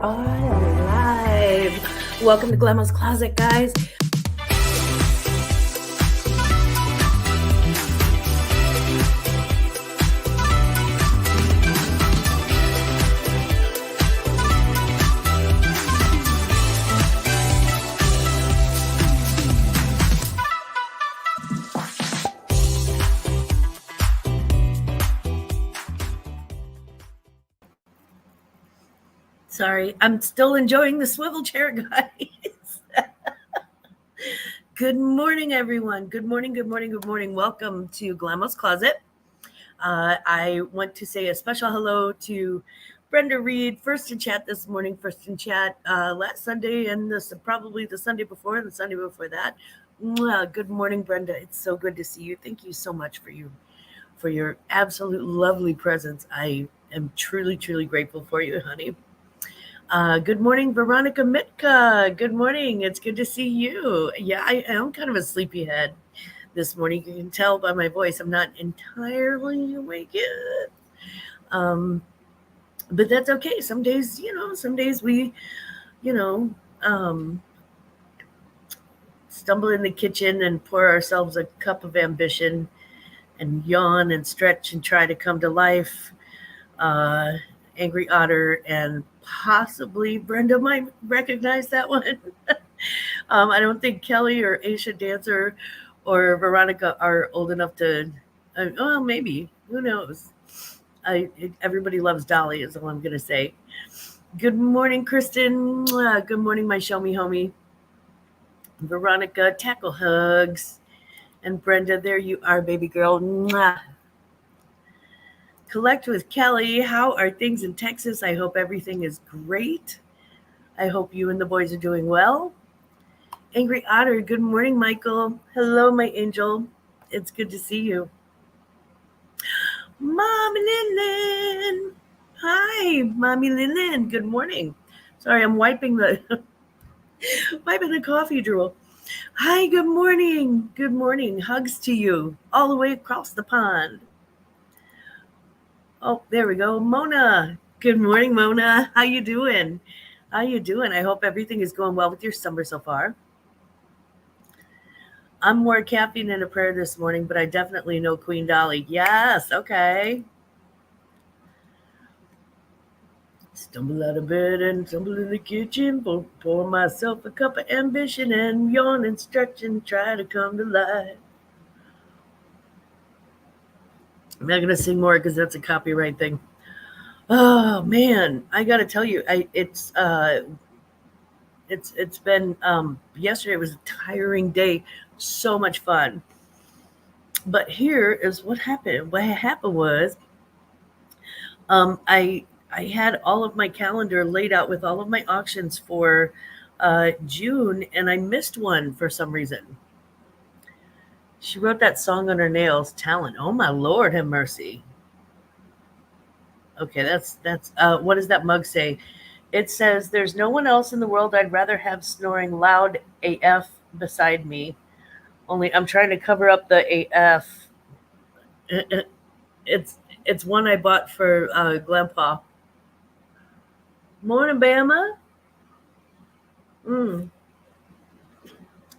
are live. Welcome to Glamma's Closet, guys. Sorry, I'm still enjoying the swivel chair, guys. Good morning, everyone. Good morning, good morning, good morning. Welcome to Glamma's Closet. I want to say a special hello to Brenda Reed, first in chat this morning, first in chat last Sunday, and probably the Sunday before and the Sunday before that. Good morning, Brenda. It's so good to see you. Thank you so much for your absolute lovely presence. I am truly, truly grateful for you, honey. Good morning, Veronica Mitka. Good morning. It's good to see you. Yeah, I am kind of a sleepyhead this morning. You can tell by my voice I'm not entirely awake yet. But that's okay. Some days we, stumble in the kitchen and pour ourselves a cup of ambition and yawn and stretch and try to come to life. Angry Otter, and possibly Brenda might recognize that one. I don't think Kelly or Aisha Dancer or Veronica are old enough to, well, maybe, who knows? Everybody loves Dolly is all I'm going to say. Good morning, Kristen. Good morning, my show me homie. Veronica, tackle hugs. And Brenda, there you are, baby girl. Mwah. Collect with Kelly. How are things in Texas? I hope everything is great. I hope you and the boys are doing well. Angry Otter, good morning, Michael. Hello, my angel. It's good to see you. Mommy Lynn. Hi, Mommy Lynn. Good morning. Sorry, I'm wiping the coffee drool. Hi, good morning. Good morning. Hugs to you all the way across the pond. Oh, there we go. Mona. Good morning, Mona. How you doing? I hope everything is going well with your summer so far. I'm more caffeine than a prayer this morning, but I definitely know Queen Dolly. Yes, okay. Stumble out of bed and tumble in the kitchen, pour myself a cup of ambition and yawn and stretch and try to come to life. I'm not going to sing more because that's a copyright thing. Oh man, I got to tell you, it's been yesterday was a tiring day, so much fun. But here is what happened. What happened was, I had all of my calendar laid out with all of my auctions for June, and I missed one for some reason. She wrote that song on her nails, Talent. Oh my Lord, have mercy. Okay, that's what does that mug say? It says, "There's no one else in the world I'd rather have snoring loud AF beside me. Only I'm trying to cover up the AF. It's one I bought for Grandpa. Morning, Bama.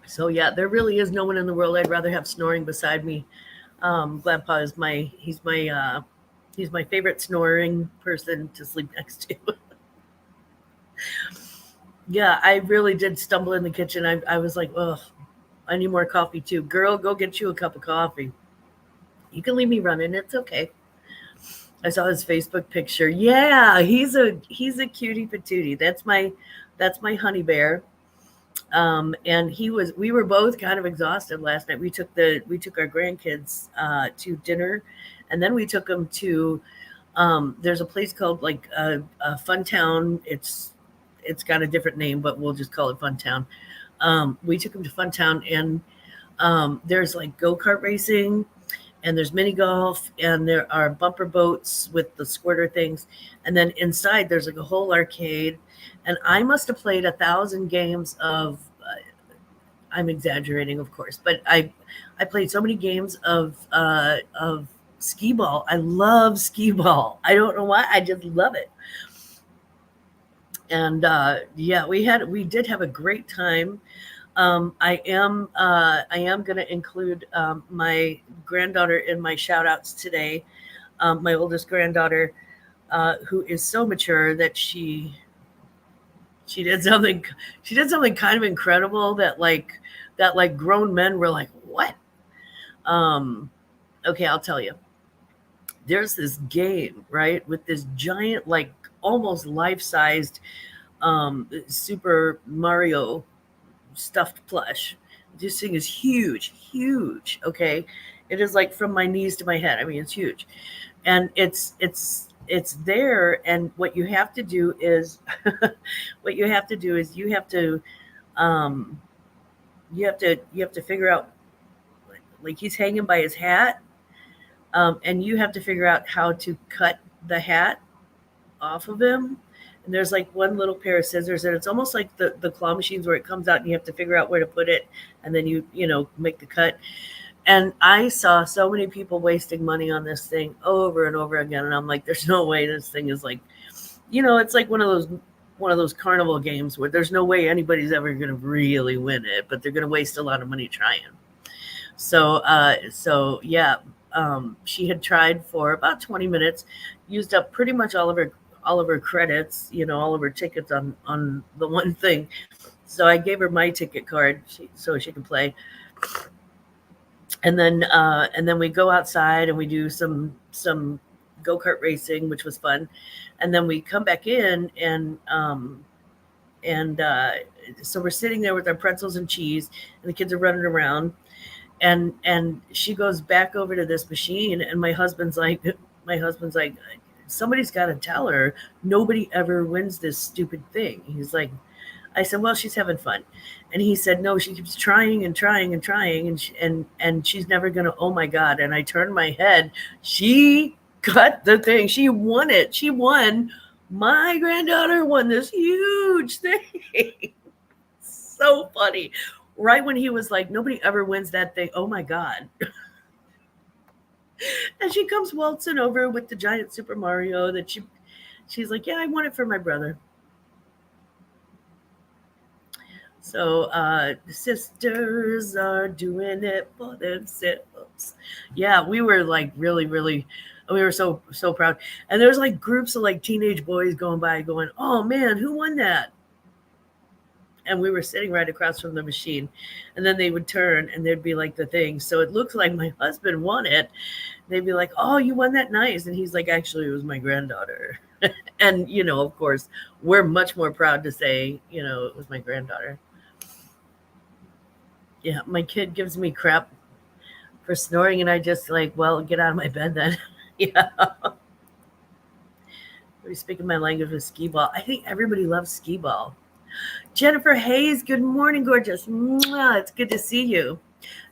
So yeah, there really is no one in the world I'd rather have snoring beside me. Grandpa is he's my favorite snoring person to sleep next to. Yeah, I really did stumble in the kitchen. I was like, oh, I need more coffee too. Girl, go get you a cup of coffee. You can leave me running. It's okay. I saw his Facebook picture. Yeah, he's a cutie patootie. That's my honey bear. And we were both kind of exhausted last night. We took our grandkids to dinner, and then we took them to there's a place called like Fun Town. It's got a different name, but we'll just call it Fun Town. We took them to Fun Town, and there's like go-kart racing, and there's mini golf, and there are bumper boats with the squirter things, and then inside there's like a whole arcade. And I must have played 1,000 games of. I'm exaggerating, of course, but I played so many games of skee ball. I love skee ball. I don't know why. I just love it. And yeah, we did have a great time. I am going to include my granddaughter in my shout outs today. My oldest granddaughter, who is so mature that she did something she did something kind of incredible that like grown men were like, what? Um, okay, I'll tell you. There's this game, right, with this giant, like almost life-sized Super Mario stuffed plush. This thing is huge, huge. Okay, it is like from my knees to my head. I mean, it's huge, and it's there. And what you have to do is, what you have to do is um, you have to figure out, like he's hanging by his hat, and you have to figure out how to cut the hat off of him. And there's like one little pair of scissors, and it's almost like the claw machines where it comes out and you have to figure out where to put it, and then you make the cut. And I saw so many people wasting money on this thing over and over again, and I'm like, there's no way this thing is like, it's like one of those carnival games where there's no way anybody's ever going to really win it, but they're going to waste a lot of money trying. So yeah, she had tried for about 20 minutes, used up pretty much all of her credits, all of her tickets on the one thing. So I gave her my ticket card so she can play. And then we go outside and we do some go-kart racing, which was fun. And then we come back in and so we're sitting there with our pretzels and cheese, and the kids are running around. And she goes back over to this machine, and my husband's like, somebody's got to tell her nobody ever wins this stupid thing. He's like, I said, well, she's having fun. And he said, no, she keeps trying and trying and trying, and she's never going to, oh my God. And I turned my head. She got the thing. She won it. She won. My granddaughter won this huge thing. So funny. Right when he was like, nobody ever wins that thing. Oh my God. And she comes waltzing over with the giant Super Mario that she's like, yeah, I want it for my brother. So the sisters are doing it for themselves. Yeah, we were like really, really, we were so proud. And there's like groups of like teenage boys going by going, oh man, who won that? And we were sitting right across from the machine, and then they would turn and there'd be like the thing. So it looks like my husband won it. They'd be like, oh, you won that, nice. And he's like, actually, it was my granddaughter. And of course, we're much more proud to say, it was my granddaughter. Yeah, my kid gives me crap for snoring, and I just like, well, get out of my bed then. Yeah. We're speaking my language with skee ball. I think everybody loves skee ball. Jennifer Hayes, good morning, gorgeous. Mwah, it's good to see you.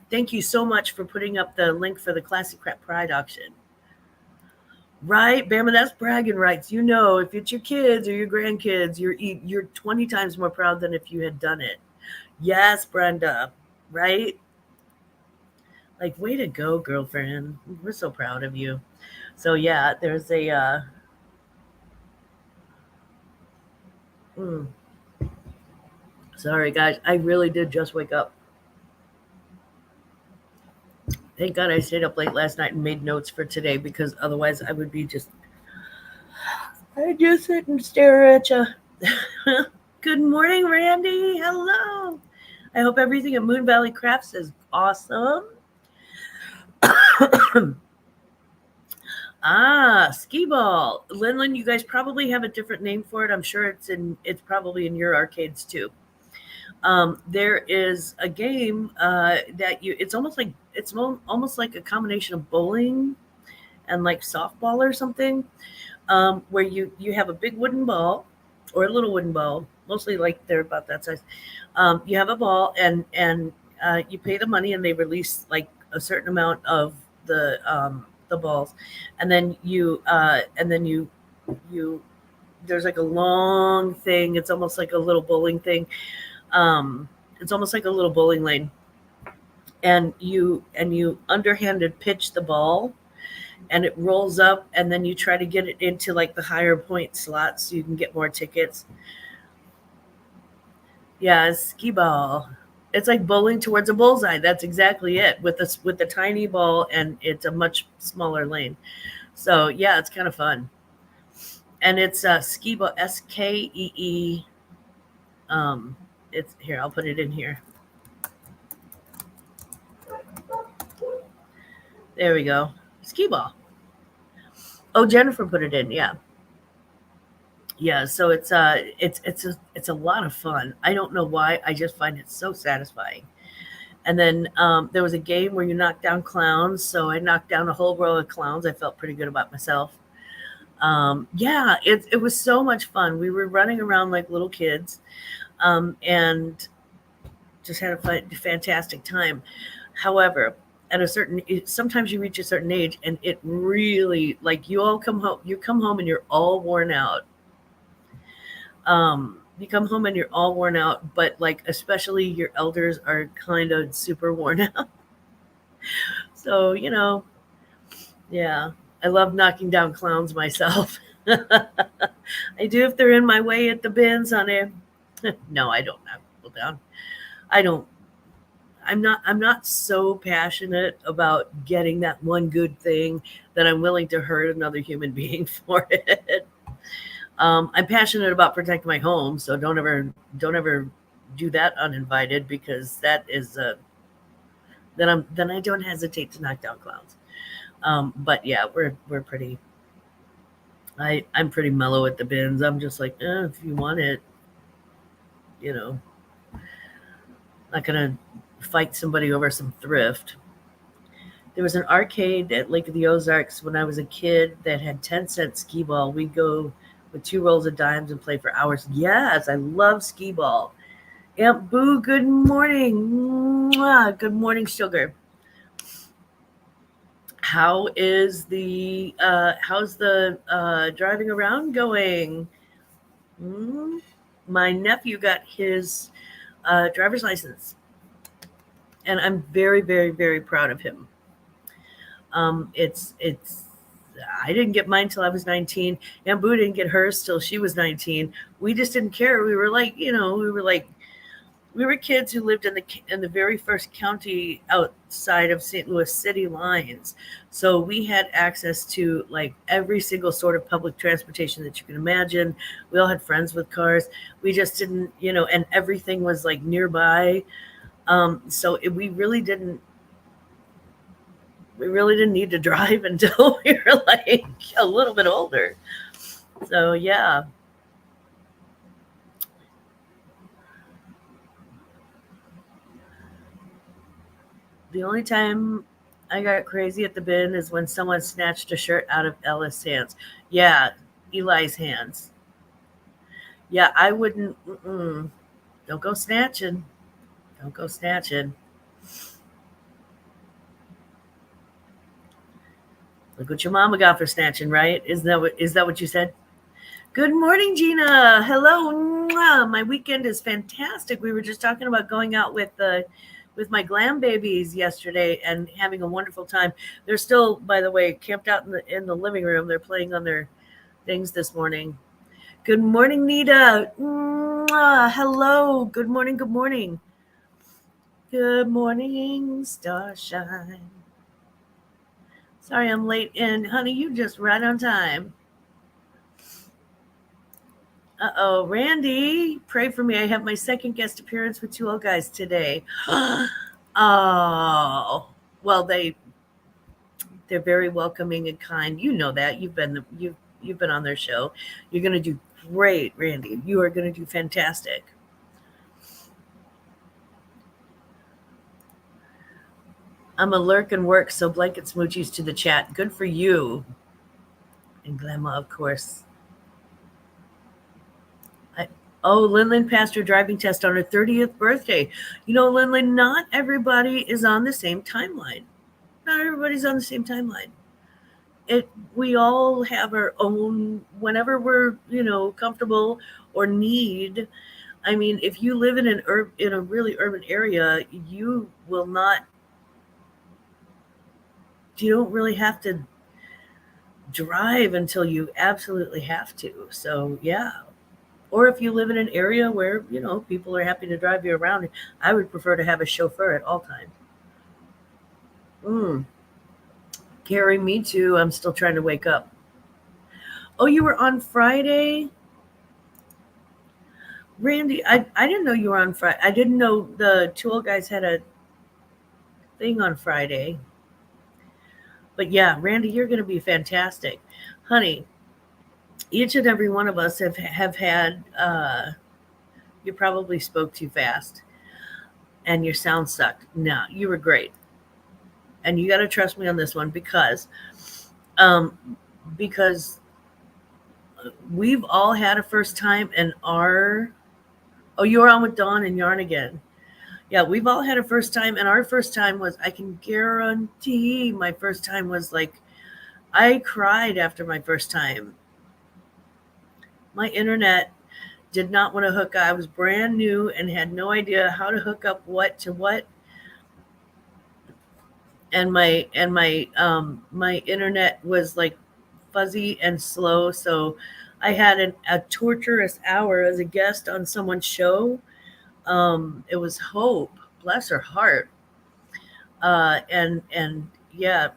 Thank you so much for putting up the link for the Classic Crap Pride auction. Right, Bama, that's bragging rights. If it's your kids or your grandkids, you're 20 times more proud than if you had done it. Yes, Brenda, right? Like, way to go, girlfriend. We're so proud of you. So yeah, there's a sorry, guys. I really did just wake up. Thank God I stayed up late last night and made notes for today, because otherwise I would be I'd just sit and stare at you. Good morning, Randy. Hello. I hope everything at Moon Valley Crafts is awesome. Skee ball. Linlin, you guys probably have a different name for it. I'm sure it's probably in your arcades too. There is a game it's almost like a combination of bowling and like softball or something, where you have a big wooden ball or a little wooden ball, mostly like they're about that size. You have a ball, and you pay the money, and they release like a certain amount of the balls, and then you there's like a long thing. It's almost like a little bowling thing. It's almost like a little bowling lane, and you underhanded pitch the ball, and it rolls up, and then you try to get it into like the higher point slots so you can get more tickets. Yeah, skee ball. It's like bowling towards a bullseye. That's exactly it with the tiny ball, and it's a much smaller lane. So yeah, it's kind of fun. And it's skee ball, SKEE. Um, it's here. I'll put it in here. There we go. Skee ball. Oh, Jennifer put it in. Yeah, yeah. So it's a lot of fun. I don't know why. I just find it so satisfying. And then there was a game where you knock down clowns. So I knocked down a whole row of clowns. I felt pretty good about myself. Yeah, it was so much fun. We were running around like little kids, and just had a fantastic time. However, at a certain, sometimes you reach a certain age, and it really, like, you all come home. You come home and you're all worn out. You come home and you're all worn out, but like especially your elders are kind of super worn out. So yeah, I love knocking down clowns myself. I do if they're in my way at the bins, honey. No, I don't knock people down. I don't. I'm not so passionate about getting that one good thing that I'm willing to hurt another human being for it. I'm passionate about protecting my home, so don't ever do that uninvited, because that is then I don't hesitate to knock down clowns. But yeah, we're pretty. I'm pretty mellow at the bins. I'm just like, if you want it, you know, not gonna fight somebody over some thrift. There was an arcade at Lake of the Ozarks when I was a kid that had 10-cent skee ball. We'd go with two rolls of dimes and play for hours. Yes, I love skee ball. Aunt Boo, good morning. Mwah, good morning, sugar. How's the driving around going? Hmm? My nephew got his driver's license, and I'm very, very, very proud of him. It's I didn't get mine till I was 19. Aunt Boo didn't get hers till she was 19. We just didn't care. We were like, we were kids who lived in the very first county outside of St. Louis city lines. So we had access to like every single sort of public transportation that you can imagine. We all had friends with cars. We just didn't, and everything was like nearby. So we really didn't need to drive until we were like a little bit older. So yeah. The only time I got crazy at the bin is when someone snatched a shirt out of Ella's hands. Yeah, Eli's hands. Yeah, I wouldn't. Don't go snatching. Don't go snatching. Look what your mama got for snatching, right? Is that what you said? Good morning, Gina. Hello. Mwah. My weekend is fantastic. We were just talking about going out with my glam babies yesterday and having a wonderful time. They're still, by the way, camped out in the living room. They're playing on their things this morning. Good morning, Nita. Mwah. Hello. Good morning. Good morning. Good morning, starshine. Sorry I'm late in. Honey, you just right on time. Uh-oh, Randy, pray for me. I have my second guest appearance with two old guys today. Oh, well, they're very welcoming and kind. You know that. You've been on their show. You're gonna do great, Randy. You are gonna do fantastic. I'm a lurk and work, so blanket smoochies to the chat. Good for you. And Glamma, of course. Oh, Linlin passed her driving test on her 30th birthday. Linlin, not everybody is on the same timeline. Not everybody's on the same timeline. We all have our own, whenever we're, comfortable or need. I mean, if you live in a really urban area, you don't really have to drive until you absolutely have to. So, yeah. Or if you live in an area where, people are happy to drive you around, I would prefer to have a chauffeur at all times. Mm. Carrie, me too. I'm still trying to wake up. Oh, you were on Friday? Randy, I didn't know you were on Friday. I didn't know the Tool guys had a thing on Friday. But yeah, Randy, you're going to be fantastic. Honey, each and every one of us have had, you probably spoke too fast and your sound sucked. No, you were great. And you got to trust me on this one um, because we've all had a first time and oh, you were on with Dawn and Yarn again. Yeah, we've all had a first time, and our first time was, I can guarantee my first time was like, I cried after my first time. My internet did not want to hook up. I was brand new and had no idea how to hook up what to what. And my internet was like fuzzy and slow, so I had a torturous hour as a guest on someone's show. It was Hope, bless her heart, and yeah,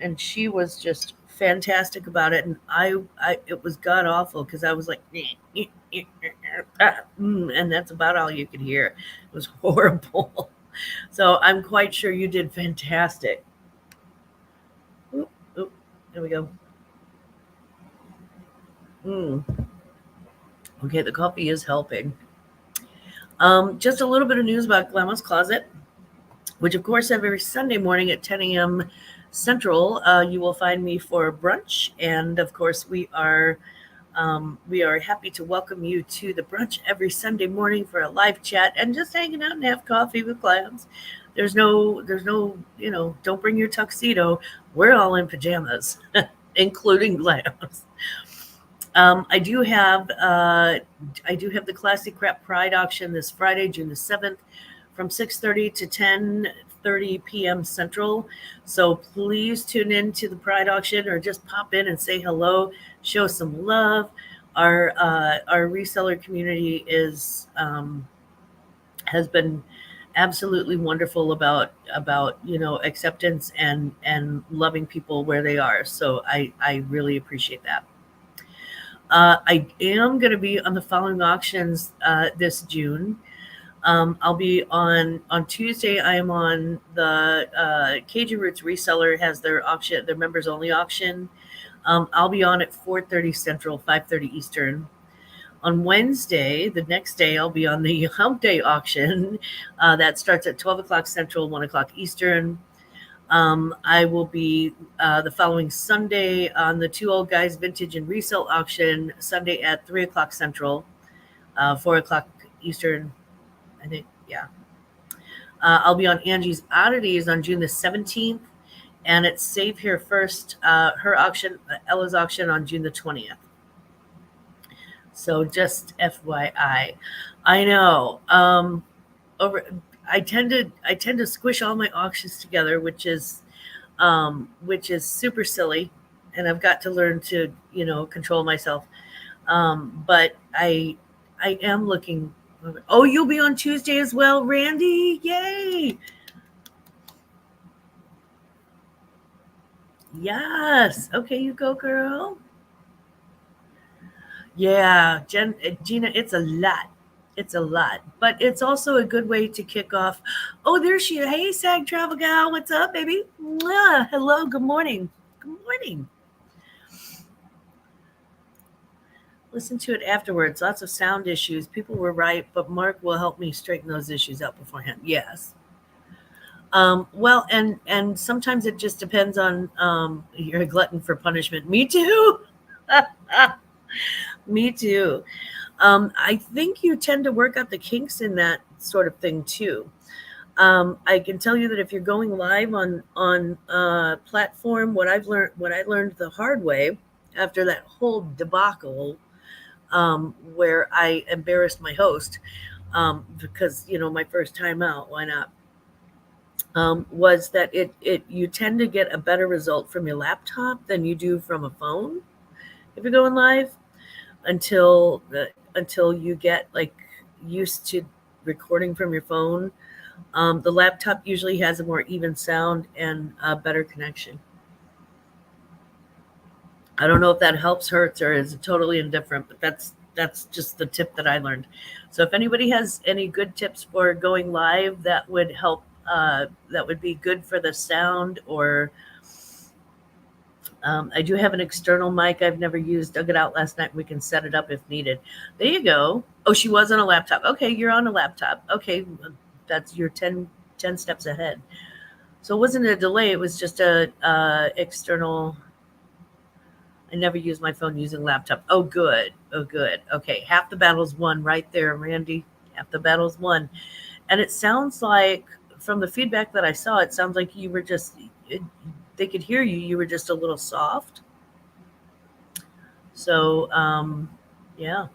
and she was just fantastic about it, and I it was god awful because I was like, and that's about all you could hear. It was horrible. So I'm quite sure you did fantastic. Oop, oop, there we go. Okay, the coffee is helping. Just a little bit of news about Glammaz Closet, which of course every Sunday morning at 10 a.m. Central, you will find me for brunch. And of course, we are happy to welcome you to the brunch every Sunday morning for a live chat and just hanging out and have coffee with Glammaz. There's no, don't bring your tuxedo. We're all in pajamas, including Glammaz. I do have the Classic Crap Pride auction this Friday, June the 7th, from 6:30 to 10:30 p.m. Central. So please tune in to the Pride auction or just pop in and say hello, show some love. Our reseller community has been absolutely wonderful about acceptance and loving people where they are. So I really appreciate that. I am going to be on the following auctions this June. I'll be on Tuesday. I am on the Cajun Roots Reseller has their auction, their members only auction. I'll be on at 4:30 Central, 5:30 Eastern. On Wednesday, the next day, I'll be on the Hump Day auction. That starts at 12 o'clock Central, 1 o'clock Eastern. I will be the following Sunday on the Two Old Guys Vintage and Resale auction, Sunday at 3 o'clock Central, 4 o'clock Eastern, I think, yeah. I'll be on Angie's Oddities on June the 17th, and it's Save Here First, her auction, Ella's auction on June the 20th. So just FYI. I know. I tend to squish all my auctions together, which is super silly, and I've got to learn to control myself. But I am looking. Oh, you'll be on Tuesday as well, Randy! Yay! Yes. Okay, you go, girl. Yeah, Gina, it's a lot. It's a lot, but it's also a good way to kick off. Oh, there she is. Hey, Sag Travel Gal. What's up, baby? Mwah. Hello. Good morning. Good morning. Listen to it afterwards. Lots of sound issues. People were right, but Mark will help me straighten those issues out beforehand. Yes. Well, and sometimes it just depends on you're a glutton for punishment. Me too. Me too. I think you tend to work out the kinks in that sort of thing too. I can tell you that if you're going live on platform, what I learned the hard way after that whole debacle, where I embarrassed my host, because my first time out, why not? Was that you tend to get a better result from your laptop than you do from a phone if you're going live. until you get like used to recording from your phone. The laptop usually has a more even sound and a better connection. I don't know if that helps, hurts, or is totally indifferent, but that's just the tip that I learned. So if anybody has any good tips for going live, that would help. That would be good for the sound. Or I do have an external mic I've never used. Dug it out last night. We can set it up if needed. There you go. Oh, she was on a laptop. Okay, you're on a laptop. Okay, that's your 10 steps ahead. So it wasn't a delay. It was just a external. I never use my phone using laptop. Oh, good. Oh, good. Okay. Half the battle's won right there, Randy. Half the battle's won. And it sounds like, from the feedback that I saw, it sounds like you were just, they could hear you. You were just a little soft. So, yeah.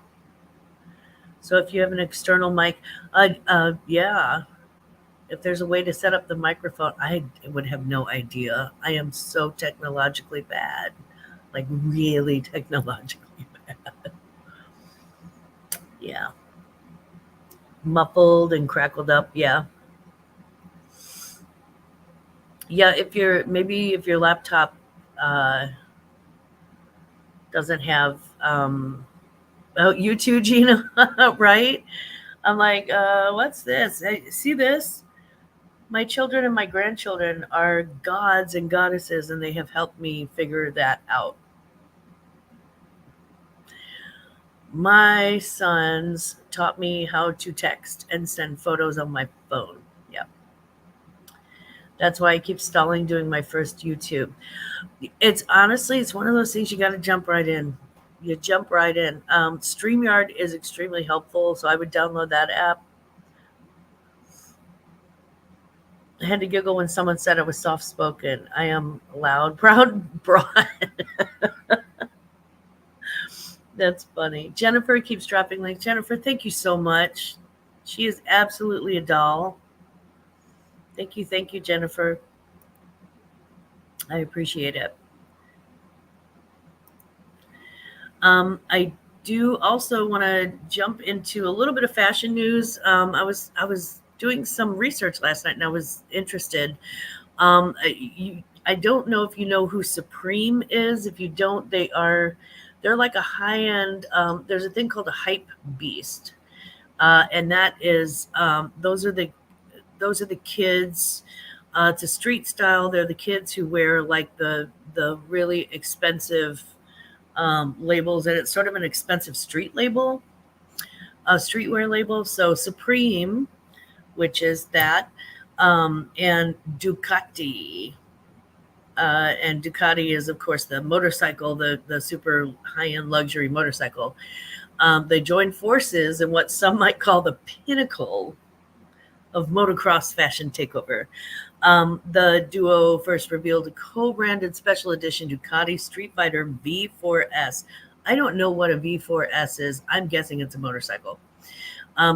So if you have an external mic, yeah. If there's a way to set up the microphone, I would have no idea. I am so technologically bad. Like really technologically bad. Yeah. Muffled and crackled up. Yeah. Yeah. If your laptop doesn't have, oh, you too, Gina, right? I'm like, what's this? See this? My children and my grandchildren are gods and goddesses, and they have helped me figure that out. My sons taught me how to text and send photos on my phone. Yeah. That's why I keep stalling doing my first YouTube. It's one of those things you got to jump right in. You jump right in. StreamYard is extremely helpful, so I would download that app. I had to giggle when someone said I was soft spoken. I am loud, proud, broad. That's funny. Jennifer keeps dropping links. Jennifer, thank you so much. She is absolutely a doll. Thank you, Jennifer. I appreciate it. I do also want to jump into a little bit of fashion news. I was doing some research last night, and I was interested. I don't know if you know who Supreme is. If you don't, they're like a high end. There's a thing called a hype beast, and that is those are the kids. It's a street style. They're the kids who wear like the really expensive labels, and it's sort of an expensive street label, a streetwear label. So Supreme, which is that, and Ducati. And Ducati is, of course, the motorcycle, the super high-end luxury motorcycle. They joined forces in what some might call the pinnacle of motocross fashion takeover. The duo first revealed a co-branded special edition Ducati Street Fighter V4S. I don't know what a V4S is. I'm guessing it's a motorcycle.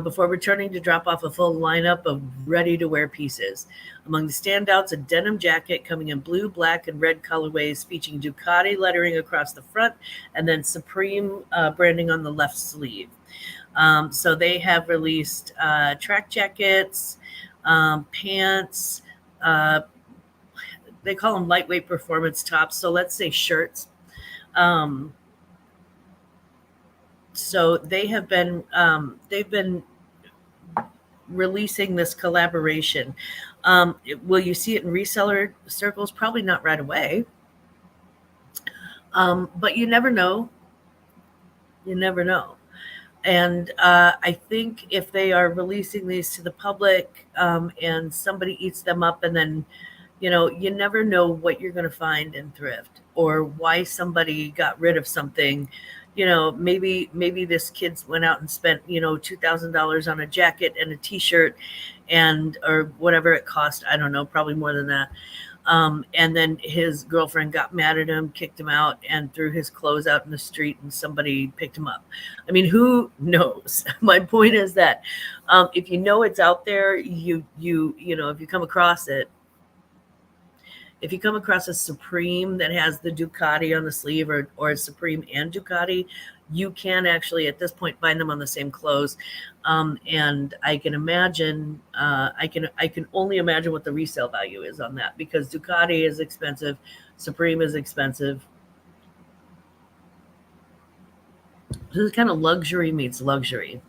Before returning to drop off a full lineup of ready-to-wear pieces. Among the standouts, a denim jacket coming in blue, black, and red colorways featuring Ducati lettering across the front and then Supreme branding on the left sleeve. So they have released track jackets, pants, they call them lightweight performance tops. So let's say shirts. So they've been releasing this collaboration. Will you see it in reseller circles? Probably not right away. But you never know. You never know. And I think if they are releasing these to the public and somebody eats them up, and then, you never know what you're going to find in thrift or why somebody got rid of something. Maybe this kid went out and spent, $2,000 on a jacket and a t-shirt or whatever it cost. I don't know, probably more than that. And then his girlfriend got mad at him, kicked him out, and threw his clothes out in the street, and somebody picked him up. I mean, who knows? My point is that if you know it's out there, if you come across it, If you come across a Supreme that has the Ducati on the sleeve, or a Supreme and Ducati, you can actually at this point find them on the same clothes. And I can imagine, I can only imagine what the resale value is on that, because Ducati is expensive, Supreme is expensive. This is kind of luxury meets luxury.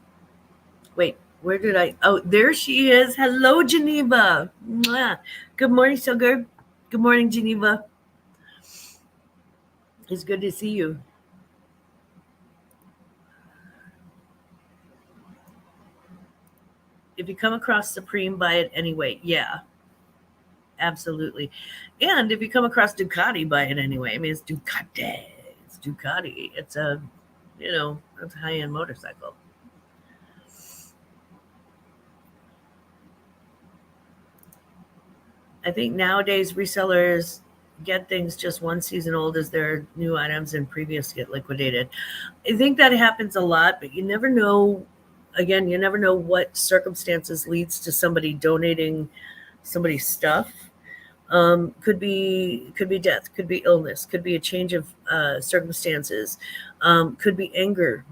Wait, where did I? Oh, there she is. Hello, Geneva. Mwah. Good morning, sugar. Good morning, Geneva. It's good to see you. If you come across Supreme, buy it anyway. Yeah, absolutely. And if you come across Ducati, buy it anyway. I mean, it's Ducati. It's Ducati. It's a, it's a high-end motorcycle. I think nowadays resellers get things just one season old as their new items, and previous get liquidated. I think that happens a lot, but you never know. Again, you never know what circumstances leads to somebody donating somebody's stuff. Could be death, could be illness, could be a change of circumstances, could be anger,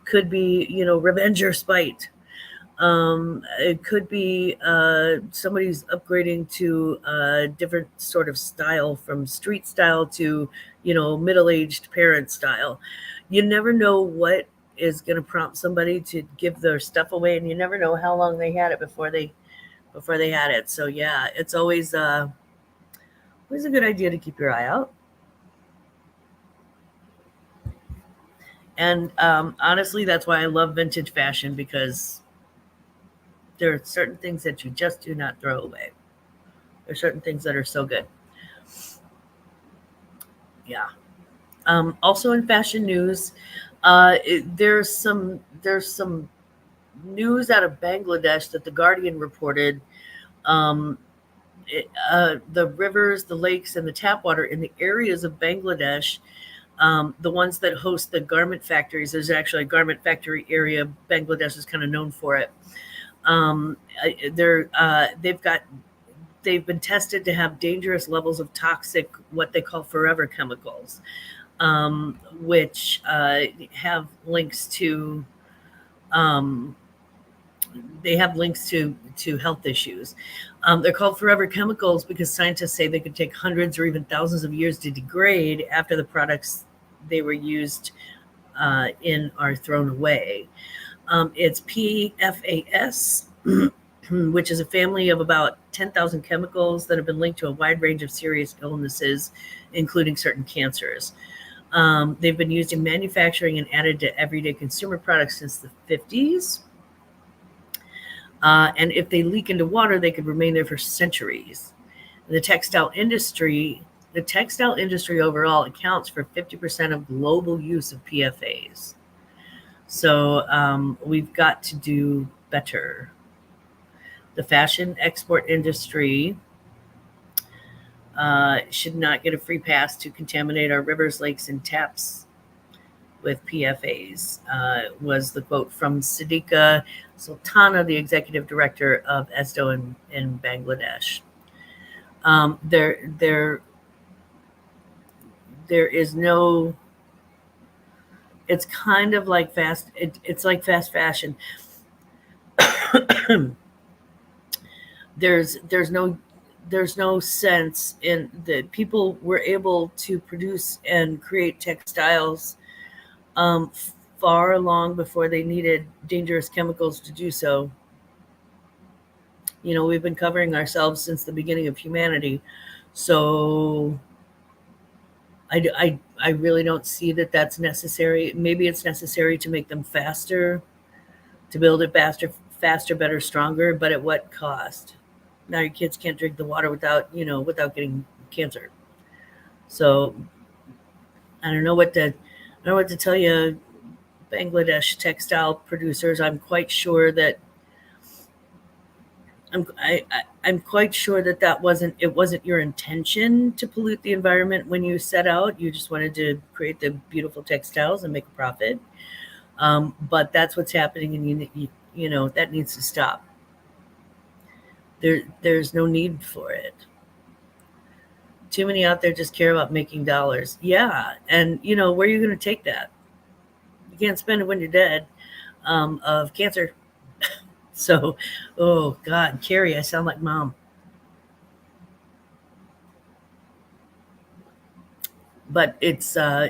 could be revenge or spite. It could be somebody's upgrading to a different sort of style, from street style to middle-aged parent style. You never know what is going to prompt somebody to give their stuff away, and you never know how long they had it before they had it. So yeah, it's always a good idea to keep your eye out. And honestly, that's why I love vintage fashion, because there are certain things that you just do not throw away. There are certain things that are so good. Yeah. Also in fashion news, there's some news out of Bangladesh that the Guardian reported. The rivers, the lakes, and the tap water in the areas of Bangladesh, the ones that host the garment factories. There's actually a garment factory area. Bangladesh is kind of known for it. They've been tested to have dangerous levels of toxic, what they call forever chemicals, which have links to health issues. They're called forever chemicals because scientists say they could take hundreds or even thousands of years to degrade after the products they were used in are thrown away. It's PFAS, which is a family of about 10,000 chemicals that have been linked to a wide range of serious illnesses, including certain cancers. They've been used in manufacturing and added to everyday consumer products since the 50s. And if they leak into water, they could remain there for centuries. The textile industry overall accounts for 50% of global use of PFAS. So we've got to do better. The fashion export industry should not get a free pass to contaminate our rivers, lakes, and taps with PFAS, was the quote from Siddiqa Sultana, the executive director of ESDO in Bangladesh. There is no. It's kind of like it's like fast fashion. There's no sense in that. People were able to produce and create textiles far long before they needed dangerous chemicals to do so. We've been covering ourselves since the beginning of humanity, so I really don't see that that's necessary. Maybe it's necessary to make them faster, to build it faster, better, stronger, but at what cost? Now your kids can't drink the water without getting cancer. So I don't know what to tell you, Bangladesh textile producers. I'm quite sure that it wasn't your intention to pollute the environment when you set out. You just wanted to create the beautiful textiles and make a profit. But that's what's happening, and that needs to stop. There's no need for it. Too many out there just care about making dollars. Yeah. And, where are you going to take that? You can't spend it when you're dead of cancer. So, oh, God, Carrie, I sound like mom. But it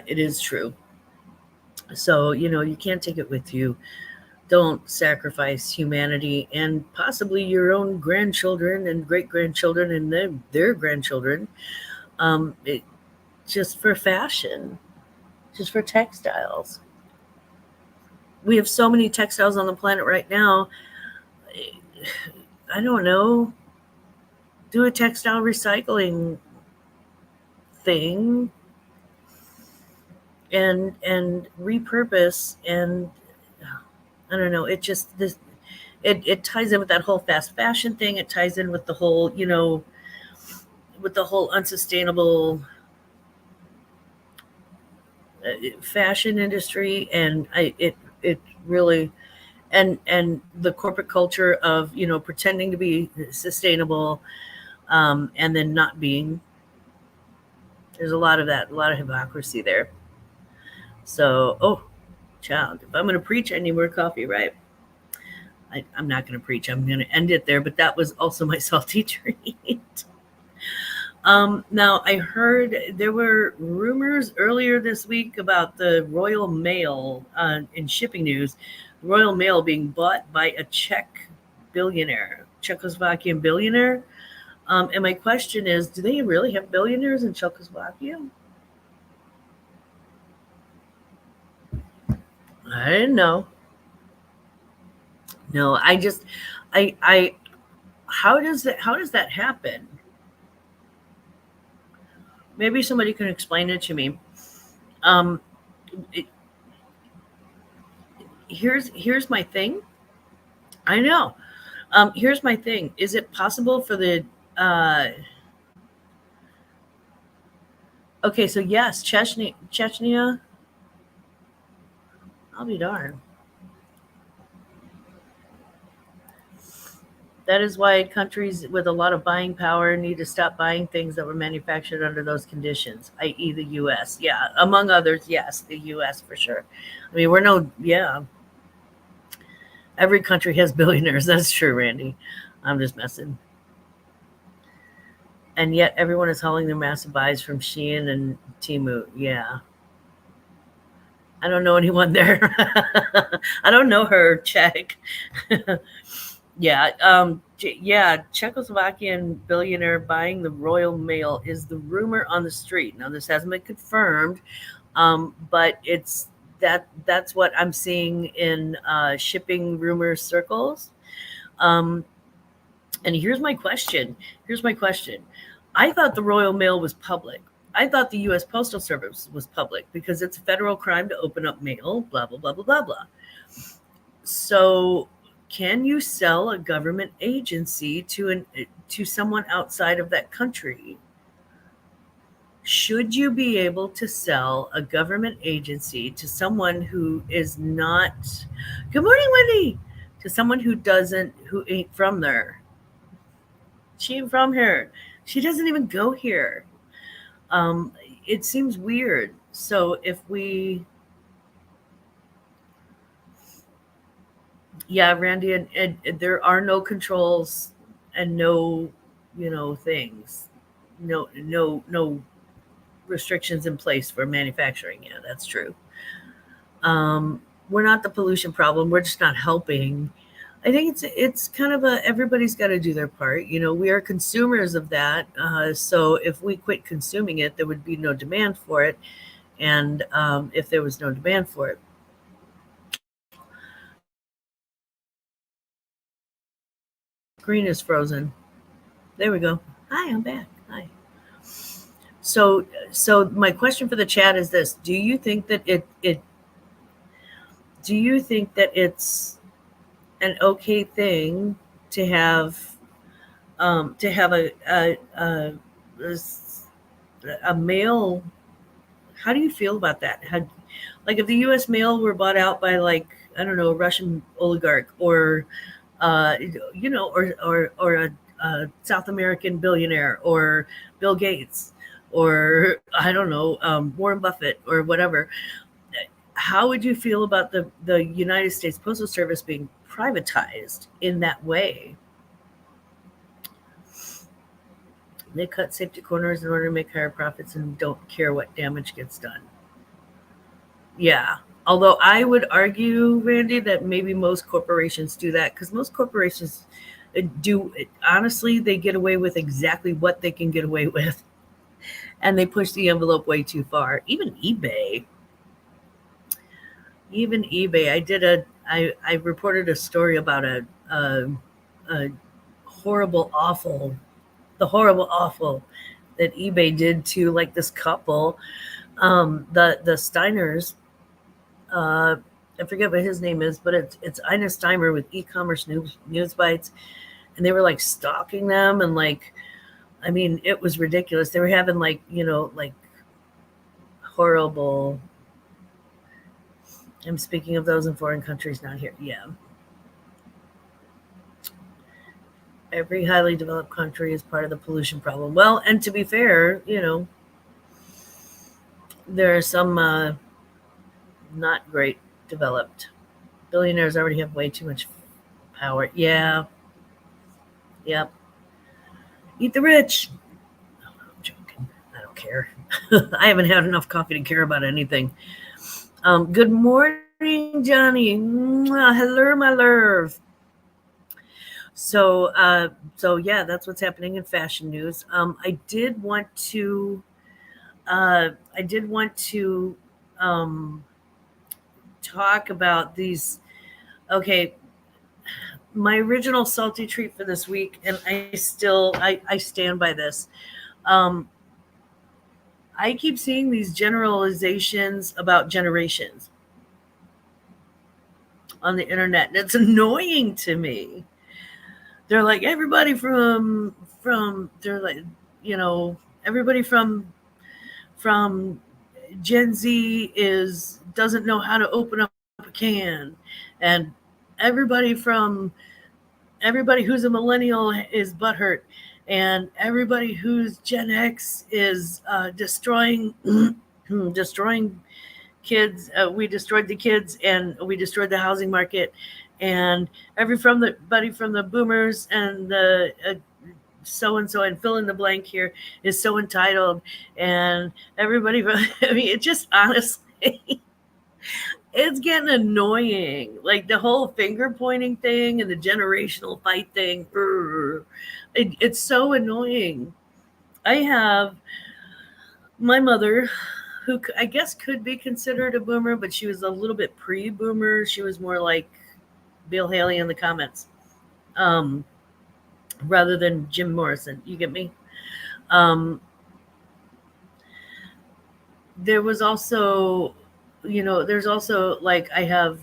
is true. So, you can't take it with you. Don't sacrifice humanity and possibly your own grandchildren and great grandchildren and their grandchildren just for fashion, just for textiles. We have so many textiles on the planet right now. I don't know. Do a textile recycling thing and repurpose, and I don't know. It just this it ties in with that whole fast fashion thing. It ties in with the whole with the whole unsustainable fashion industry, and it really and the corporate culture of pretending to be sustainable and then not being. There's a lot of that, a lot of hypocrisy there. So, oh, child, if I'm going to preach, I need more coffee, right? I'm not going to preach. I'm going to end it there, but that was also my salty treat. Now, I heard there were rumors earlier this week about the Royal Mail in shipping news, Royal Mail being bought by a Czech billionaire, Czechoslovakian billionaire. And my question is, do they really have billionaires in Czechoslovakia? I didn't know. No, I how does that happen? Maybe somebody can explain it to me. Um, it, here's my thing. I know. Here's my thing. Is it possible for the okay, so yes, Chechnya. I'll be darned. That is why countries with a lot of buying power need to stop buying things that were manufactured under those conditions, i.e., the U.S. Yeah, among others, yes, the U.S. for sure. I mean, yeah. Every country has billionaires. That's true, Randy. I'm just messing. And yet everyone is hauling their massive buys from Shein and Temu. Yeah. I don't know anyone there. I don't know her, Czech. Yeah. Yeah. Czechoslovakian billionaire buying the Royal Mail is the rumor on the street. Now, this hasn't been confirmed, but that's what I'm seeing in shipping rumor circles. And here's my question. I thought the Royal Mail was public. I thought the U.S. Postal Service was public because it's a federal crime to open up mail, blah, blah, blah, blah, blah, blah. So can you sell a government agency to someone outside of that country? Should you be able to sell a government agency to someone who is not, good morning, Wendy, to someone who ain't from there? She ain't from here. She doesn't even go here. It seems weird. So yeah, Randy, and there are no controls and no, things, no restrictions in place for manufacturing. Yeah, that's true. We're not the pollution problem. We're just not helping. I think it's kind of everybody's got to do their part. We are consumers of that. So if we quit consuming it, there would be no demand for it. And if there was no demand for it, screen is frozen. There we go. Hi, I'm back. Hi. So my question for the chat is this: do you think that it's an okay thing to have a mail? How do you feel about that? Like if the U.S. mail were bought out by, like, I don't know, a Russian oligarch or or a South American billionaire or Bill Gates, or I don't know, Warren Buffett or whatever. How would you feel about the United States Postal Service being privatized in that way? They cut safety corners in order to make higher profits and don't care what damage gets done. Yeah. Although I would argue, Randy, that maybe most corporations do that because most corporations do, honestly, they get away with exactly what they can get away with. And they push the envelope way too far. Even eBay. Even eBay. I reported a story about a horrible, awful, the horrible, awful that eBay did to like this couple. The Steiners, I forget what his name is, but it's Ina Steimer with e-commerce news bites, and they were like stalking them and like, I mean, it was ridiculous. They were having like, like horrible. I'm speaking of those in foreign countries, not here. Yeah. Every highly developed country is part of the pollution problem. Well, and to be fair, there are some not great developed. Billionaires already have way too much power. Yeah. Yep. Eat the rich. No, I'm joking. I don't care. I haven't had enough coffee to care about anything. Good morning, Johnny. Hello, my love. So yeah, that's what's happening in fashion news. I did want to talk about these. Okay, my original salty treat for this week, and I stand by this. I keep seeing these generalizations about generations on the internet, and it's annoying to me. They're like everybody from they're like everybody from Gen Z doesn't know how to open up a can, and everybody who's a millennial is butthurt, and everybody who's Gen X is destroying destroying kids. We destroyed the kids, and we destroyed the housing market, and everybody from the boomers and the so and so and fill in the blank here is so entitled, and everybody. I mean, it just honestly. It's getting annoying. Like the whole finger pointing thing and the generational fight thing. It's so annoying. I have my mother, who I guess could be considered a boomer, but she was a little bit pre-boomer. She was more like Bill Haley in the comments, rather than Jim Morrison. You get me? There was also, there's also like I have,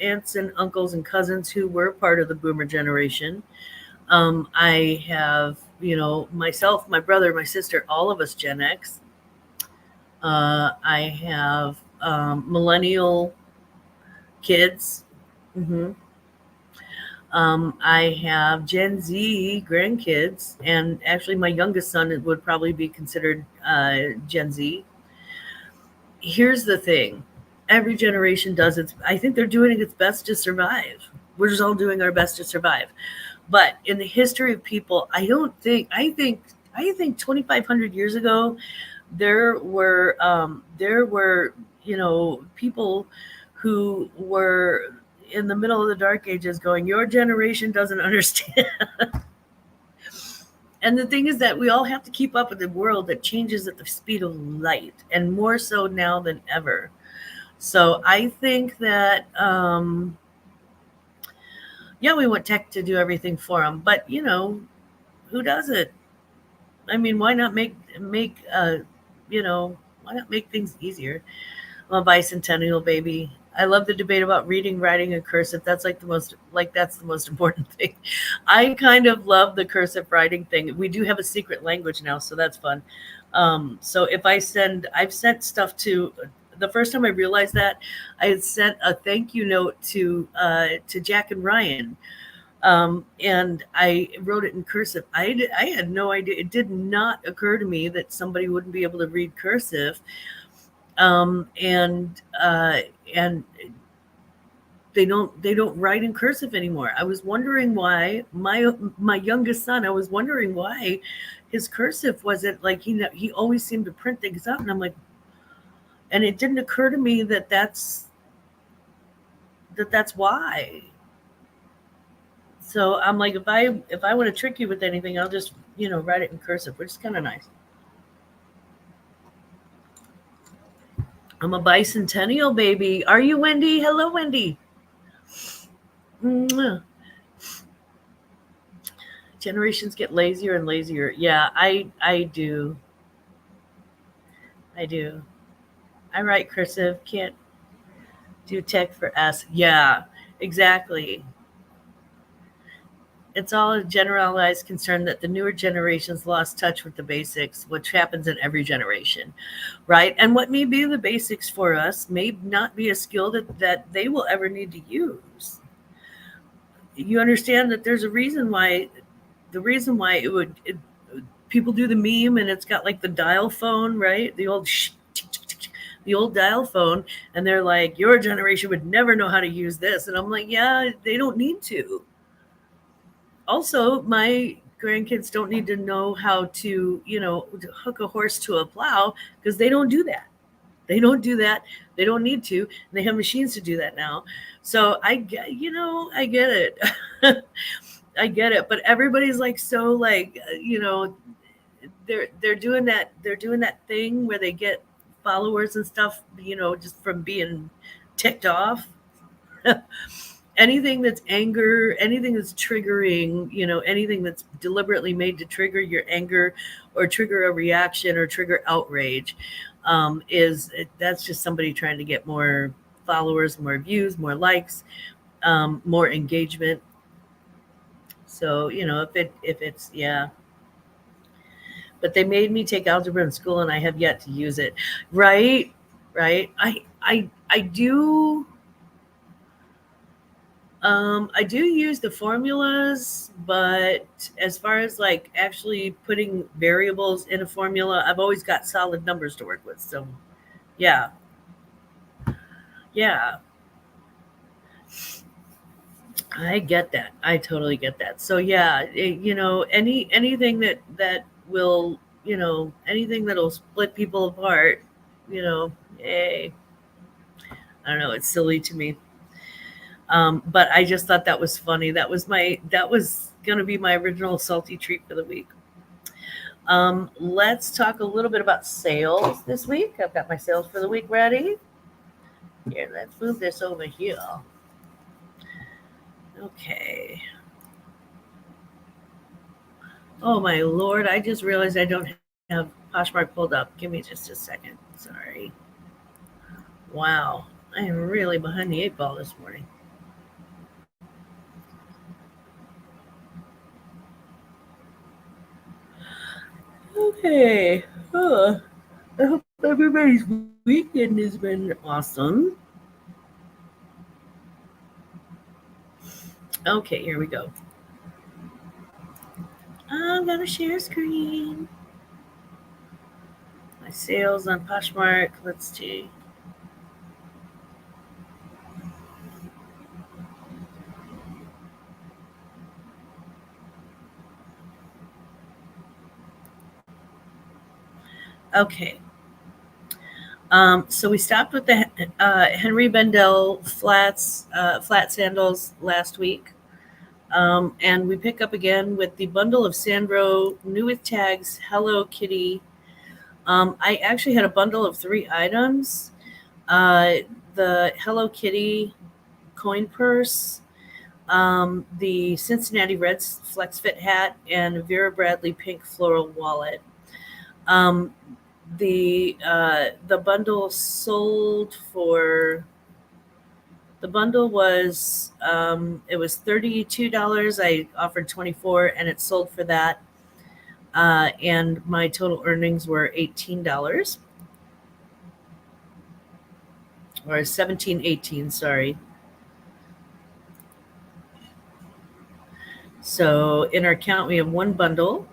aunts and uncles and cousins who were part of the boomer generation. I have, myself, my brother, my sister, all of us Gen X. I have millennial kids. Hmm. I have Gen Z grandkids, and actually, my youngest son would probably be considered Gen Z. Here's the thing: every generation does its. I think they're doing its best to survive. We're just all doing our best to survive. But in the history of people, I don't think. I think 2,500 years ago, there were people who were in the middle of the dark ages going, your generation doesn't understand. And the thing is that we all have to keep up with the world that changes at the speed of light, and more so now than ever. So I think that we want tech to do everything for them, but who does it? I mean, why not make why not make things easier? I'm a bicentennial baby. I love the debate about reading, writing, and cursive. That's that's the most important thing. I kind of love the cursive writing thing. We do have a secret language now, so that's fun. So if I've sent stuff to. The first time I realized that, I had sent a thank you note to Jack and Ryan, And I wrote it in cursive. I had no idea. It did not occur to me that somebody wouldn't be able to read cursive. Um, and uh, and they don't write in cursive anymore. I was wondering why my youngest son. I was wondering why his cursive wasn't like he always seemed to print things out, and I'm like, and it didn't occur to me that's why. So I'm like, if I want to trick you with anything, I'll just write it in cursive, which is kind of nice. I'm a bicentennial baby. Are you, Wendy? Hello, Wendy. Mwah. Generations get lazier and lazier. Yeah, I do. I do. I write cursive. Can't do tech for S. Yeah, exactly. It's all a generalized concern that the newer generations lost touch with the basics, which happens in every generation, right? And what may be the basics for us may not be a skill that they will ever need to use. You understand that there's a reason why the reason why people do the meme and it's got like the dial phone, right? The old dial phone, and they're like, your generation would never know how to use this. And I'm like, yeah, they don't need to. Also, my grandkids don't need to know how to hook a horse to a plow because they don't do that. They don't do that. They don't need to. And they have machines to do that now. So I get it. I get it. But everybody's like so like they're doing that thing where they get followers and stuff, just from being ticked off. Anything that's anger, anything that's triggering, anything that's deliberately made to trigger your anger or trigger a reaction or trigger outrage, that's just somebody trying to get more followers, more views, more likes, more engagement. So if it's yeah. But they made me take algebra in school, and I have yet to use it. Right, right. I do. I do use the formulas, but as far as like actually putting variables in a formula, I've always got solid numbers to work with. So, yeah, yeah, I get that. I totally get that. So, yeah, anything that will, anything that'll split people apart, hey, I don't know, it's silly to me. But I just thought that was funny. That was going to be my original salty treat for the week. Let's talk a little bit about sales this week. I've got my sales for the week ready. Here, let's move this over here. Okay. Oh my lord! I just realized I don't have Poshmark pulled up. Give me just a second. Sorry. Wow, I am really behind the eight ball this morning. Okay. I hope everybody's weekend has been awesome. Okay, here we go. I'm gonna share screen. My sales on Poshmark. Let's see. Okay. So we stopped with the Henry Bendel flat sandals last week. And we pick up again with the bundle of Sandro, new with tags, Hello Kitty. I actually had a bundle of 3 items. Uh, the Hello Kitty coin purse, the Cincinnati Reds Flex Fit hat, and Vera Bradley pink floral wallet. Um, the bundle sold for the bundle was it was $32. I offered 24, and it sold for that. And my total earnings were $18 or 17, 18. Sorry. So in our account, we have one bundle.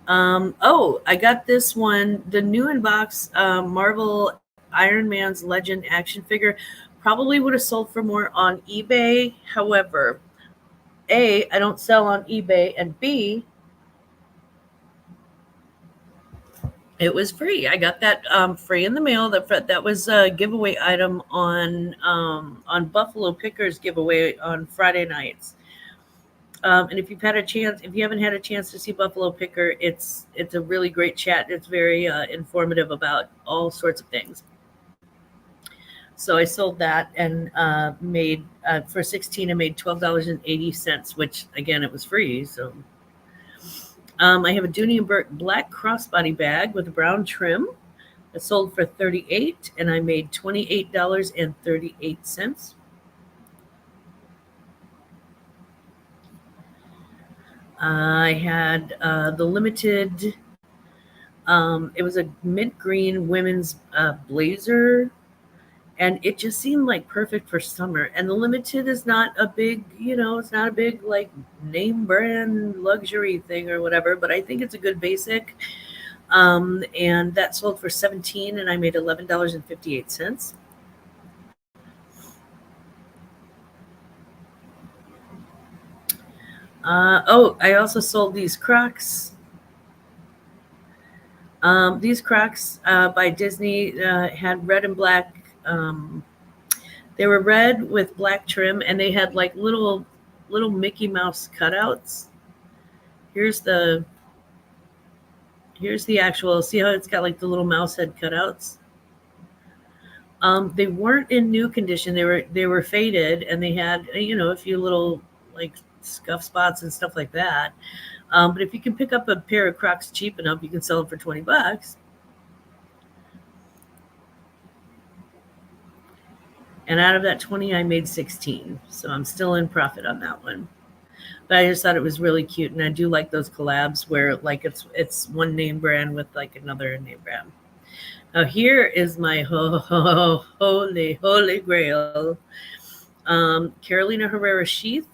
Oh, I got this one, the new in box Marvel Iron Man's Legend action figure. Probably would have sold for more on eBay. However, A, I don't sell on eBay, and B, it was free. I got that free in the mail. That was a giveaway item on Buffalo Pickers giveaway on Friday nights. And if you haven't had a chance to see Buffalo Picker, it's a really great chat. It's very informative about all sorts of things. So I sold that and made for 16. I made $12.80, which again it was free. So I have a Dooney and Burke black crossbody bag with a brown trim. It sold for $38, and I made $28.38. I had the limited. It was a mint green women's blazer, and it just seemed like perfect for summer. And the limited is not a big, it's not a big like name brand luxury thing or whatever, but I think it's a good basic. And that sold for $17, and I made $11.58. I also sold these Crocs. These Crocs by Disney had red and black. They were red with black trim, and they had like little Mickey Mouse cutouts. Here's the actual. See how it's got like the little mouse head cutouts. They weren't in new condition. They were faded, and they had a few little like scuff spots and stuff like that. But if you can pick up a pair of Crocs cheap enough, you can sell them for $20. And out of that 20, I made 16. So I'm still in profit on that one. But I just thought it was really cute, and I do like those collabs where like it's one name brand with like another name brand. Now here is my holy grail, Carolina Herrera sheath.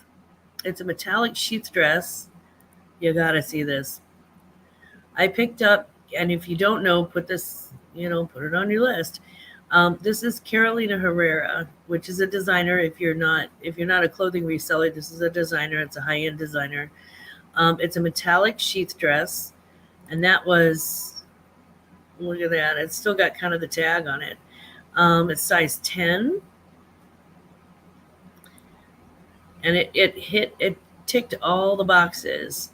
It's a metallic sheath dress. You gotta see this. I picked up, and if you don't know, put this, put it on your list. This is Carolina Herrera, which is a designer. If you're not a clothing reseller, this is a designer. It's a high-end designer. It's a metallic sheath dress, and that was, look at that. It's still got kind of the tag on it. It's size 10, and it ticked all the boxes.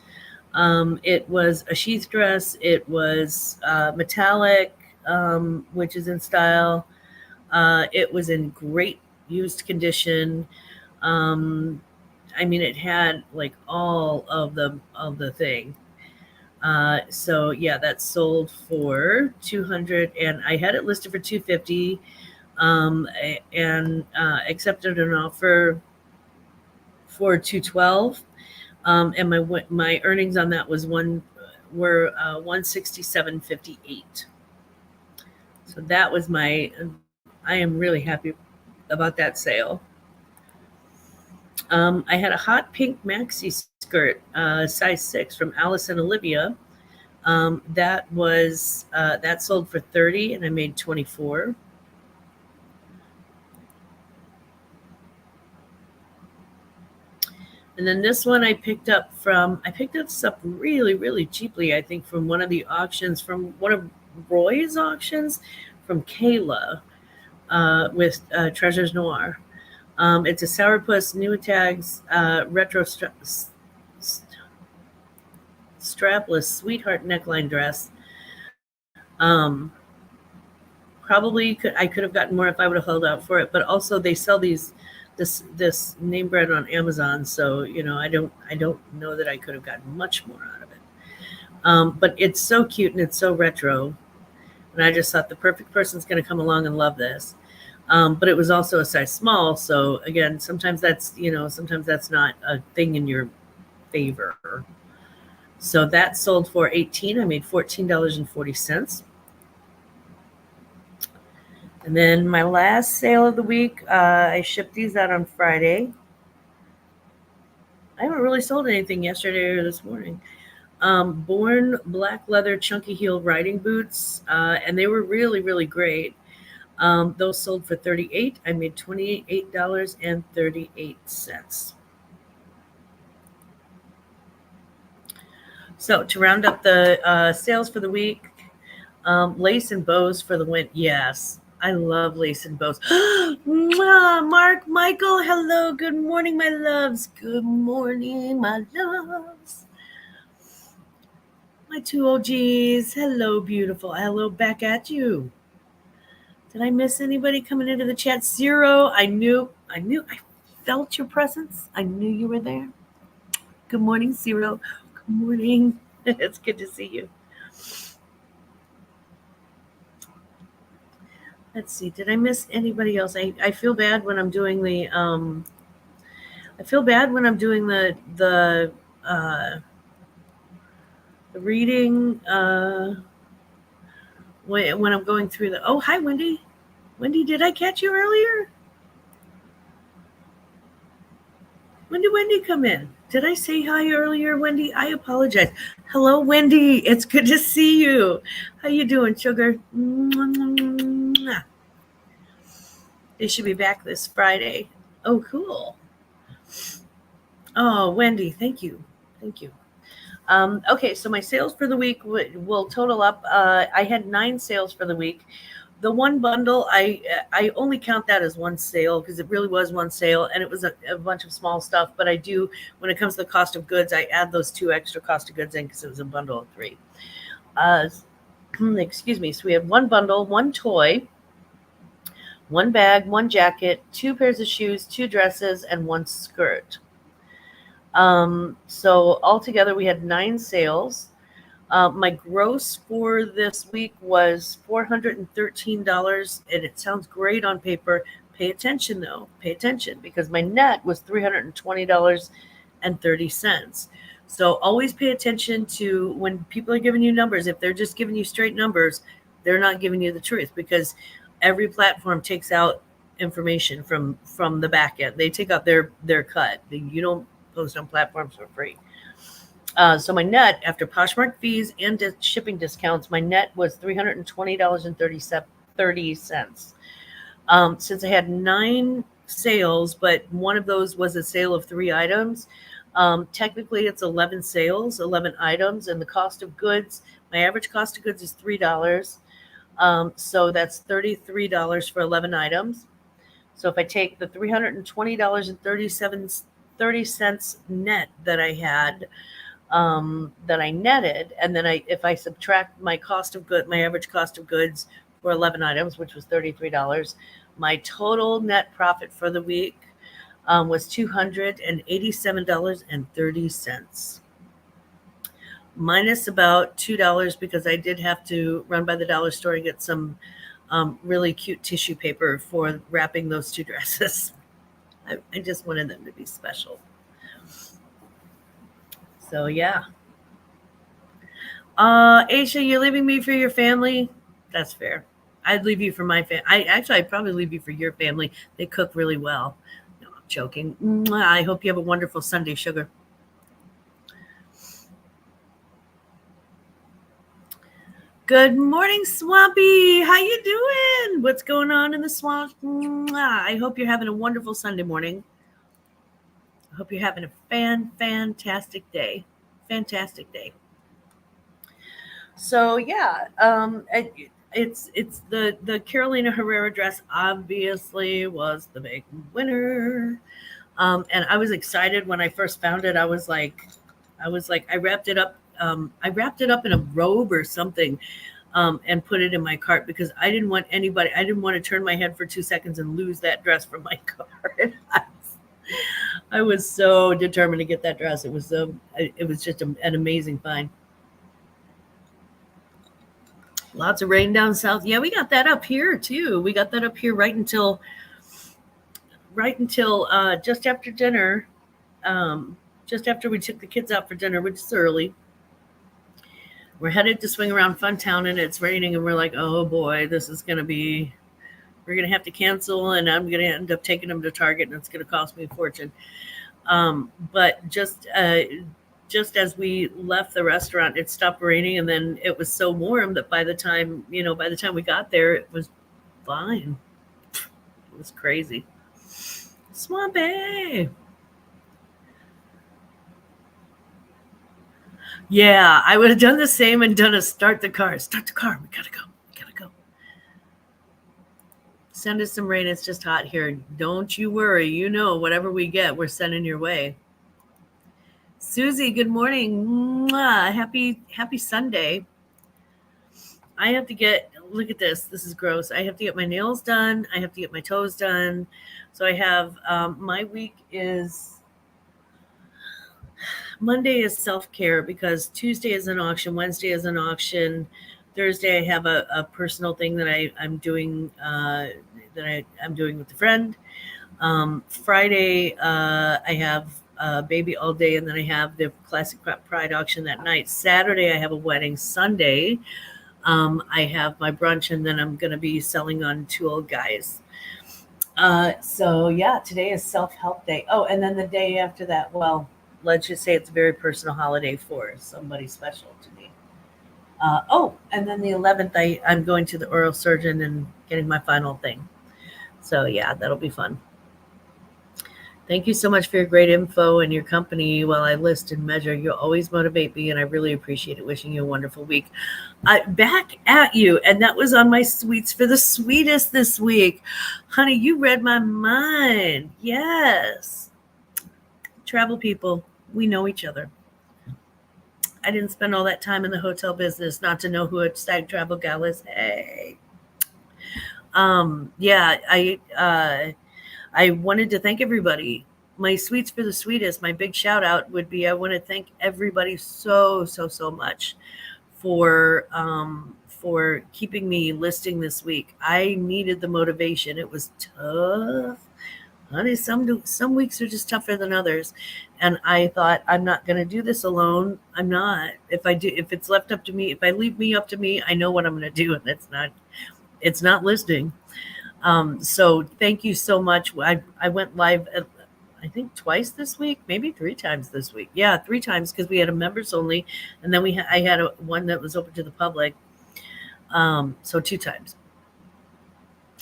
It was a sheath dress. It was metallic, which is in style. It was in great used condition. It had like all of the thing. So yeah, that sold for $200, and I had it listed for $250, and accepted an offer for $212. And my earnings on that were $167.58. So that was I am really happy about that sale. I had a hot pink maxi skirt, size 6 from Alice and Olivia. That sold for $30, and I made $24. And then this one I picked up this up really, really cheaply, I think, from one of the auctions, from one of Roy's auctions, from Kayla, with Treasures Noir. It's a Sourpuss New Tags retro strapless sweetheart neckline dress. Probably I could have gotten more if I would have held out for it, but also they sell this name brand on Amazon, so I don't know that I could have gotten much more out of it. But it's so cute and it's so retro, and I just thought the perfect person's going to come along and love this. But it was also a size small, so again, sometimes that's not a thing in your favor. So that sold for $18. I made $14.40. And then my last sale of the week, I shipped these out on Friday. I haven't really sold anything yesterday or this morning. Born black leather chunky heel riding boots, and they were really, really great. Those sold for $38. I made $28.38. So to round up the sales for the week, lace and bows for the win. Yes, I love lace and bows. Mark, Michael, hello. Good morning, my loves. Good morning, my loves. My two OGs. Hello, beautiful. Hello, back at you. Did I miss anybody coming into the chat? Zero. I felt your presence. I knew you were there. Good morning, Zero. Good morning. It's good to see you. Let's see. Did I miss anybody else? I feel bad when I'm doing the reading when I'm going through the. Oh, hi, Wendy. Wendy, did I catch you earlier? When did Wendy come in? Did I say hi earlier, Wendy? I apologize. Hello, Wendy. It's good to see you. How you doing, sugar? They should be back this Friday. Oh, cool. Oh, Wendy, thank you. Thank you. Okay, so my sales for the week will total up. I had 9 sales for the week. The one bundle, I only count that as one sale because it really was one sale, and it was a bunch of small stuff. But I do, when it comes to the cost of goods, I add those 2 extra cost of goods in because it was a bundle of 3. Excuse me. So we have 1 bundle, 1 toy, 1 bag, 1 jacket, 2 pairs of shoes, 2 dresses, and 1 skirt. So altogether we had 9 sales. My gross for this week was $413, and it sounds great on paper. Pay attention though. Pay attention because my net was $320.30. So always pay attention to when people are giving you numbers. If they're just giving you straight numbers, they're not giving you the truth because every platform takes out information from the back end. They take out their cut. You don't post on platforms for free. So my net after Poshmark fees and shipping discounts, my net was $320.30. Since I had 9 sales, but one of those was a sale of 3 items, technically it's 11 sales, 11 items, and the cost of goods, my average cost of goods is $3. So that's $33 for 11 items. So if I take the $320.30 net that I had, that I netted, and then if I subtract my cost of good, my average cost of goods for 11 items, which was $33, my total net profit for the week was $287.30, minus about $2 because I did have to run by the dollar store and get some really cute tissue paper for wrapping those 2 dresses. I just wanted them to be special. So yeah. Aisha, you're leaving me for your family? That's fair. I'd leave you for my family. I'd probably leave you for your family. They cook really well. No, I'm joking. I hope you have a wonderful Sunday, sugar. Good morning, Swampy. How you doing? What's going on in the swamp? I hope you're having a wonderful Sunday morning. I hope you're having a fantastic day. Fantastic day. So yeah, it's the Carolina Herrera dress obviously was the big winner, and I was excited when I first found it. I was like, I wrapped it up. I wrapped it up in a robe or something, and put it in my cart because I didn't want to turn my head for 2 seconds and lose that dress from my cart. I was so determined to get that dress. It was just an amazing find. Lots of rain down south. Yeah, we got that up here too. We got that up here right until just after dinner. Just after we took the kids out for dinner, which is early. We're headed to Swing Around Funtown, and it's raining, and we're like, oh boy, we're going to have to cancel, and I'm going to end up taking them to Target, and it's going to cost me a fortune. But just as we left the restaurant, it stopped raining, and then it was so warm that by the time we got there, it was fine. It was crazy. Swampy. Yeah, I would have done the same and done a start the car. Start the car. We gotta go. We gotta go. Send us some rain. It's just hot here. Don't you worry. You know, whatever we get, we're sending your way. Susie, good morning. Mwah. Happy Sunday. I have to look at this. This is gross. I have to get my nails done. I have to get my toes done. So I have, my week is, Monday is self-care because Tuesday is an auction. Wednesday is an auction. Thursday I have a personal thing that I'm doing, I'm doing with a friend. Friday, I have baby all day, and then I have the Classic Pride auction that night. Saturday, I have a wedding. Sunday, I have my brunch, and then I'm going to be selling on Two Old Guys. So yeah, today is self-help day. Oh, and then the day after that, well, let's just say it's a very personal holiday for somebody special to me. And then the 11th, I'm going to the oral surgeon and getting my final thing. So yeah, that'll be fun. Thank you so much for your great info and your company while I list and measure. You always motivate me, and I really appreciate it. Wishing you a wonderful week. Back at you. And that was on my sweets for the sweetest this week. Honey, you read my mind. Yes. Travel people, we know each other. I didn't spend all that time in the hotel business not to know who a stag travel gal is. Hey. Yeah, I wanted to thank everybody. My sweets for the sweetest, my big shout out would be I want to thank everybody so much for keeping me listing this week. I needed the motivation. It was tough. Honey, some weeks are just tougher than others. And I thought, I'm not going to do this alone. I'm not. If it's left up to me, if I leave me up to me, I know what I'm going to do. And it's not listing. So thank you so much. I went live, I think twice this week, maybe 3 times this week. Yeah, 3 times because we had a members only, and then I had one that was open to the public. So 2 times.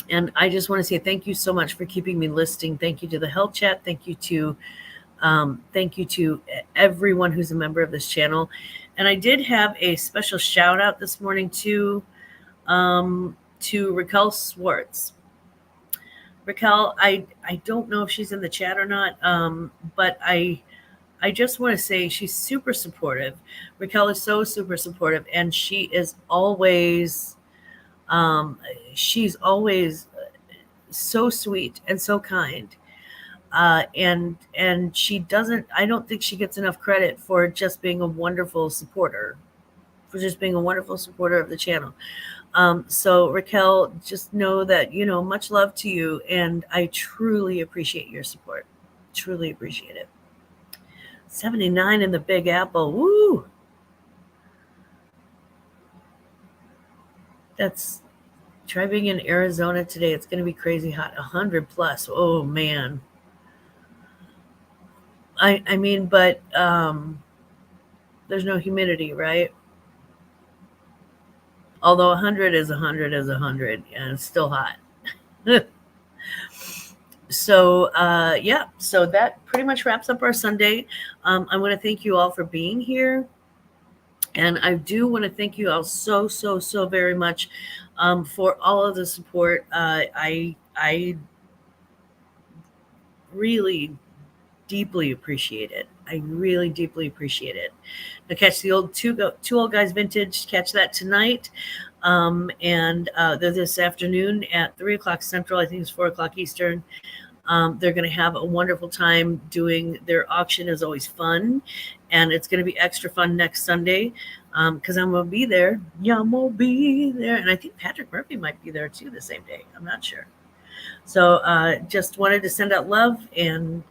And I just want to say thank you so much for keeping me listing. Thank you to the health chat. Thank you to everyone who's a member of this channel. And I did have a special shout out this morning to Raquel Swartz. Raquel, I don't know if she's in the chat or not, but I just want to say she's super supportive. Raquel is so super supportive, and she is always she's always so sweet and so kind. And I don't think she gets enough credit for just being a wonderful supporter, of the channel. So Raquel, just know that, much love to you, and I truly appreciate your support. Truly appreciate it. 79 in the Big Apple. Woo! That's try being in Arizona today. It's going to be crazy hot, 100 plus. Oh man. I mean, but there's no humidity, right? Although 100 is 100 is 100, and it's still hot. So yeah, so that pretty much wraps up our Sunday. I want to thank you all for being here. And I do want to thank you all so very much for all of the support. I really deeply appreciate it. I really deeply appreciate it. Now catch the old two Old Guys vintage. Catch that tonight. And they're this afternoon at 3:00 Central. I think it's 4:00 Eastern. They're going to have a wonderful time doing their auction. Is always fun, and it's going to be extra fun next Sunday because I'm going to be there. Yeah, I'm going to be there, and I think Patrick Murphy might be there too the same day. I'm not sure. So just wanted to send out love and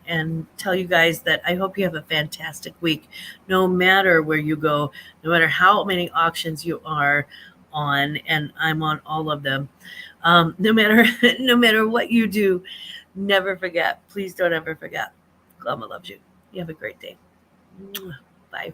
tell you guys that I hope you have a fantastic week, no matter where you go, no matter how many auctions you are on, and I'm on all of them. No matter what you do, never forget. Please don't ever forget. Glamma loves you. You have a great day. Bye.